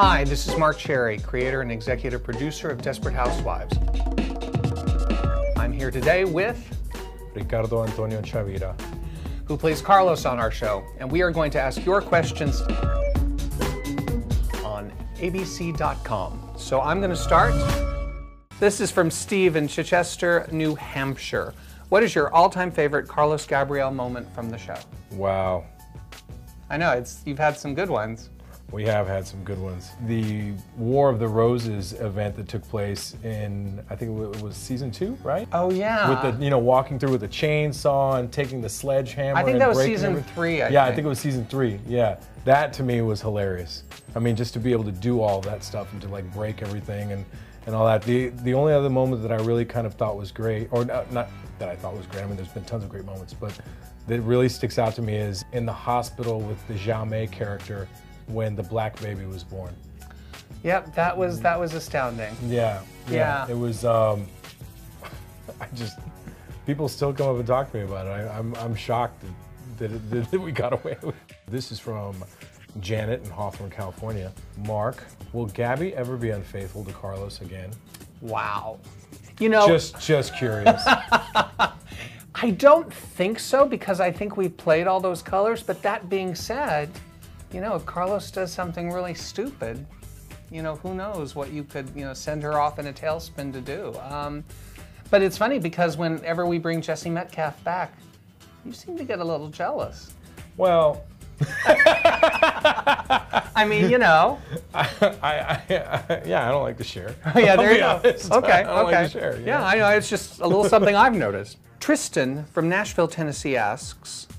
Hi, this is Marc, creator and executive producer of Desperate Housewives. I'm here today with Ricardo Chavira, who plays Carlos on our show, and we are going to ask your questions on abc.com. So I'm going to start. This is from Steve in Chichester, New Hampshire. What is your all-time favorite Carlos Gabriel moment from the show? Wow. I know, you've had some good ones. We have had some good ones. The War of the Roses event that took place in, I think it was season 2, right? Oh yeah. With the, walking through with a chainsaw and taking the sledgehammer. I think that was season 3, I think it was season 3, yeah. That to me was hilarious. I mean, just to be able to do all that stuff and to like break everything and all that. The only other moment that I really kind of thought was great, or not that I thought was great, I mean there's been tons of great moments, but that really sticks out to me is in the hospital with the Jamais character when the black baby was born. Yep, that was astounding. Yeah. It was, people still come up and talk to me about it. I'm shocked that we got away with it. This is from Janet in Hawthorne, California. Mark, will Gabby ever be unfaithful to Carlos again? Wow. Just curious. I don't think so, because I think we've played all those colors, but that being said, if Carlos does something really stupid, who knows what you could, send her off in a tailspin to do. But it's funny because whenever we bring Jesse Metcalfe back, you seem to get a little jealous. Well, I mean, yeah, I don't like to share. Yeah, there you go. Honest. Okay, I don't like to share. Yeah, I know, it's just a little something I've noticed. Tristan from Nashville, Tennessee asks,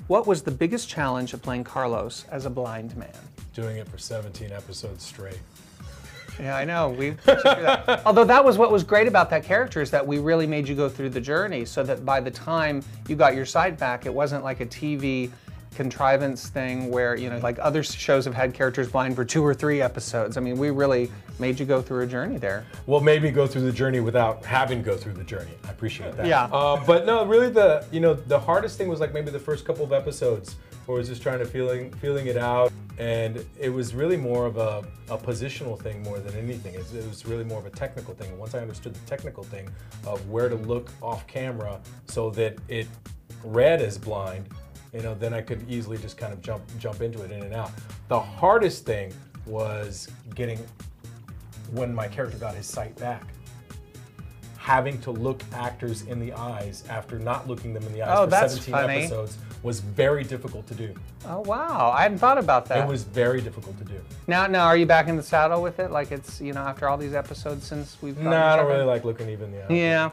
what was the biggest challenge of playing Carlos as a blind man? Doing it for 17 episodes straight. Yeah, I know. We put you through that. Although that was what was great about that character, is that we really made you go through the journey, so that by the time you got your sight back, it wasn't like a TV contrivance thing where, like other shows have had characters blind for 2 or 3 episodes. I mean, we really made you go through a journey there. Well, maybe go through the journey without having to go through the journey. I appreciate that. Yeah. But no, really the hardest thing was like maybe the first couple of episodes where I was just trying to feeling it out. And it was really more of a positional thing more than anything. It was really more of a technical thing. Once I understood the technical thing of where to look off camera so that it read as blind, then I could easily just kind of jump into it in and out. The hardest thing was when my character got his sight back, having to look actors in the eyes after not looking them in the eyes for 17 episodes was very difficult to do. Oh wow, I hadn't thought about that. It was very difficult to do. Now are you back in the saddle with it? Like it's, after all these episodes since we've No, I don't really like looking even in the eyes.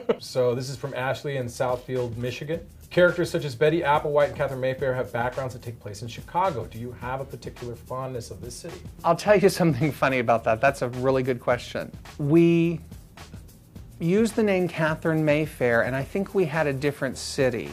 Yeah. So this is from Ashley in Southfield, Michigan. Characters such as Betty Applewhite and Catherine Mayfair have backgrounds that take place in Chicago. Do you have a particular fondness of this city? I'll tell you something funny about that. That's a really good question. We used the name Catherine Mayfair, and I think we had a different city.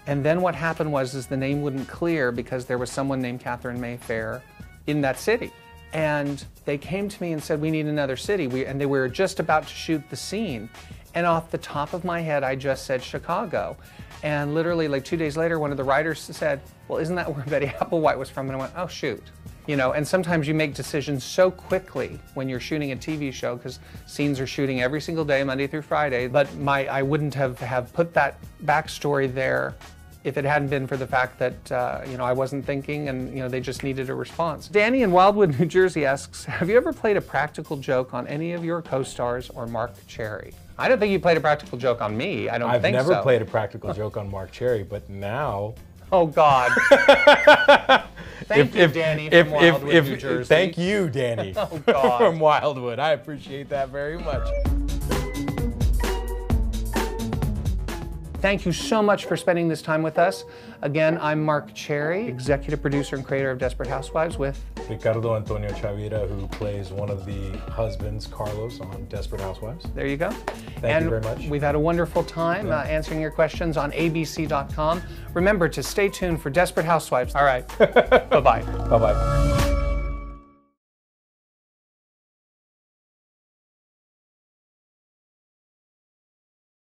And then what happened was the name wouldn't clear because there was someone named Catherine Mayfair in that city. And they came to me and said, we need another city. And they were just about to shoot the scene. And off the top of my head, I just said Chicago. And literally like 2 days later, one of the writers said, well, isn't that where Betty Applewhite was from? And I went, oh, shoot. And sometimes you make decisions so quickly when you're shooting a TV show, because scenes are shooting every single day, Monday through Friday. But I wouldn't have put that backstory there if it hadn't been for the fact that, I wasn't thinking and, they just needed a response. Danny in Wildwood, New Jersey asks, have you ever played a practical joke on any of your co-stars or Marc Cherry? I don't think you played a practical joke on me. I don't think so. I've never played a practical joke on Marc Cherry, but now... Oh, God. Thank you, Danny from Wildwood, New Jersey. Thank you, Danny oh, God. from Wildwood. I appreciate that very much. Thank you so much for spending this time with us. Again, I'm Marc Cherry, executive producer and creator of Desperate Housewives with Ricardo Chavira, who plays one of the husbands, Carlos, on Desperate Housewives. There you go. Thank you very much. We've had a wonderful time answering your questions on abc.com. Remember to stay tuned for Desperate Housewives. All right. Bye-bye. Bye-bye.